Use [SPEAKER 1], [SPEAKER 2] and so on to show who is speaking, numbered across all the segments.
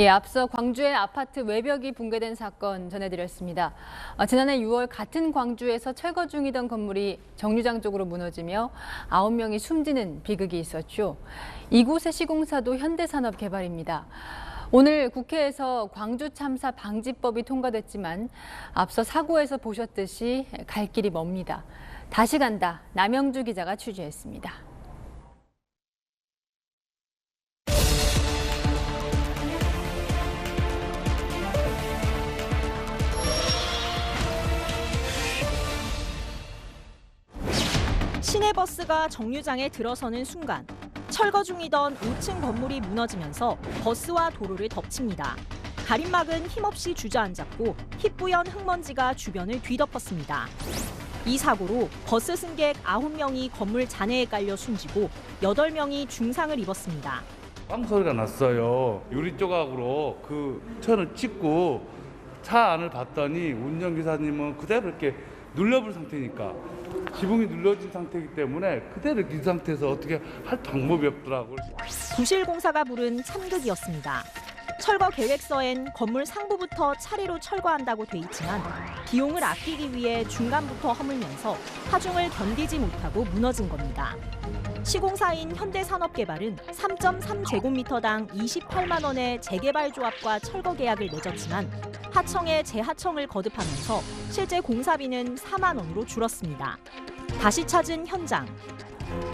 [SPEAKER 1] 예, 앞서 광주의 아파트 외벽이 붕괴된 사건 전해드렸습니다. 지난해 6월 같은 광주에서 철거 중이던 건물이 정류장 쪽으로 무너지며 9명이 숨지는 비극이 있었죠. 이곳의 시공사도 현대산업개발입니다. 오늘 국회에서 광주 참사 방지법이 통과됐지만 앞서 사고에서 보셨듯이 갈 길이 멉니다. 다시 간다. 남영주 기자가 취재했습니다.
[SPEAKER 2] 시내버스가 정류장에 들어서는 순간 철거 중이던 5층 건물이 무너지면서 버스와 도로를 덮칩니다. 가림막은 힘없이 주저앉았고 희뿌연 흙먼지가 주변을 뒤덮었습니다. 이 사고로 버스 승객 9명이 건물 잔해에 깔려 숨지고 8명이 중상을 입었습니다.
[SPEAKER 3] 빵 소리가 났어요. 유리 조각으로 그 천을 찍고 차 안을 봤더니 운전기사님은 그대로 이렇게 눌려볼 상태니까 지붕이 눌러진 상태이기 때문에 그대로 이 상태에서 어떻게 할 방법이 없더라고요.
[SPEAKER 2] 부실공사가 부른 참극이었습니다. 철거 계획서엔 건물 상부부터 차례로 철거한다고 돼 있지만 비용을 아끼기 위해 중간부터 허물면서 하중을 견디지 못하고 무너진 겁니다. 시공사인 현대산업개발은 3.3제곱미터당 28만 원의 재개발 조합과 철거 계약을 맺었지만 하청에 재하청을 거듭하면서 실제 공사비는 4만 원으로 줄었습니다. 다시 찾은 현장.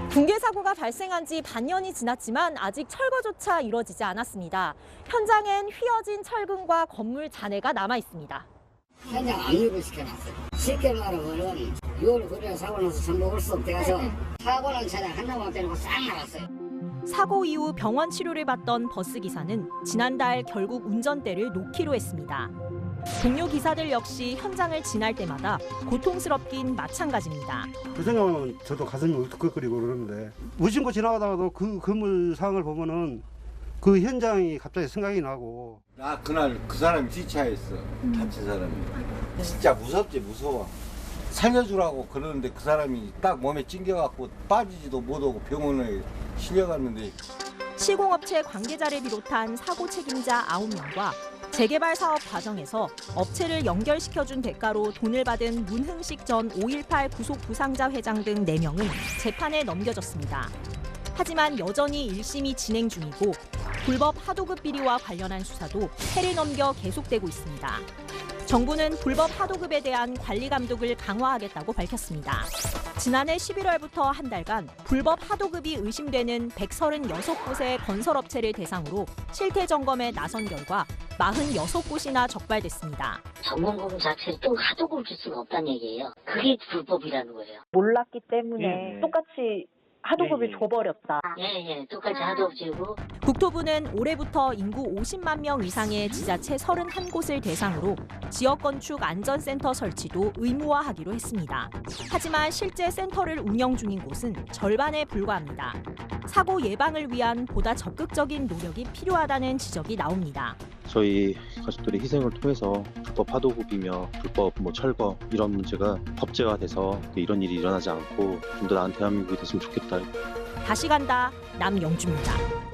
[SPEAKER 2] 붕괴 사고가 발생한 지 반년이 지났지만 아직 철거조차 이루어지지 않았습니다. 현장엔 휘어진 철근과 건물 잔해가 남아 있습니다.
[SPEAKER 4] 현장 압류를 시켜놨어요. 쉽게 말하면 6월 9일에 사고 나서 전부 수 없게 해서 사고 난 차량 하나만 빼놓고 싹 나갔어요.
[SPEAKER 2] 사고 이후 병원 치료를 받던 버스 기사는 지난달 결국 운전대를 놓기로 했습니다. 동료 기사들 역시 현장을 지날 때마다 고통스럽긴 마찬가지입니다.
[SPEAKER 5] 그 생각하면 저도 가슴이 울컥거리고 그러는데 무심코 지나가다가도 그 건물 상황을 보면은 그 현장이 갑자기 생각이 나고.
[SPEAKER 6] 나 그날 그 사람이 뒷차였어. 다친 사람이. 진짜 무섭지 무서워. 살려주라고 그러는데 그 사람이 딱 몸에 찡겨갖고 빠지지도 못하고 병원에 실려갔는데.
[SPEAKER 2] 시공업체 관계자를 비롯한 사고 책임자 9명과 재개발 사업 과정에서 업체를 연결시켜준 대가로 돈을 받은 문흥식 전 5.18 구속 부상자 회장 등 4명은 재판에 넘겨졌습니다. 하지만 여전히 1심이 진행 중이고 불법 하도급 비리와 관련한 수사도 해를 넘겨 계속되고 있습니다. 정부는 불법 하도급에 대한 관리 감독을 강화하겠다고 밝혔습니다. 지난해 11월부터 한 달간 불법 하도급이 의심되는 136곳의 건설업체를 대상으로 실태 점검에 나선 결과 46곳이나 적발됐습니다.
[SPEAKER 7] 점검 자체를 또 하도급을 줄 수가 없다는 얘기예요. 그게 불법이라는 거예요.
[SPEAKER 8] 몰랐기 때문에 똑같이 하도급을 줘버렸다.
[SPEAKER 7] 예, 똑같이 하도급 주고.
[SPEAKER 2] 국토부는 올해부터 인구 50만 명 이상의 지자체 31곳을 대상으로 지역 건축 안전센터 설치도 의무화하기로 했습니다. 하지만 실제 센터를 운영 중인 곳은 절반에 불과합니다. 사고 예방을 위한 보다 적극적인 노력이 필요하다는 지적이 나옵니다.
[SPEAKER 9] 저희 가족들의 희생을 통해서 불법 하도급이며 불법 철거 이런 문제가 법제화 돼서 이런 일이 일어나지 않고 좀 더 나은 대한민국이 됐으면 좋겠다.
[SPEAKER 2] 다시 간다. 남영주입니다.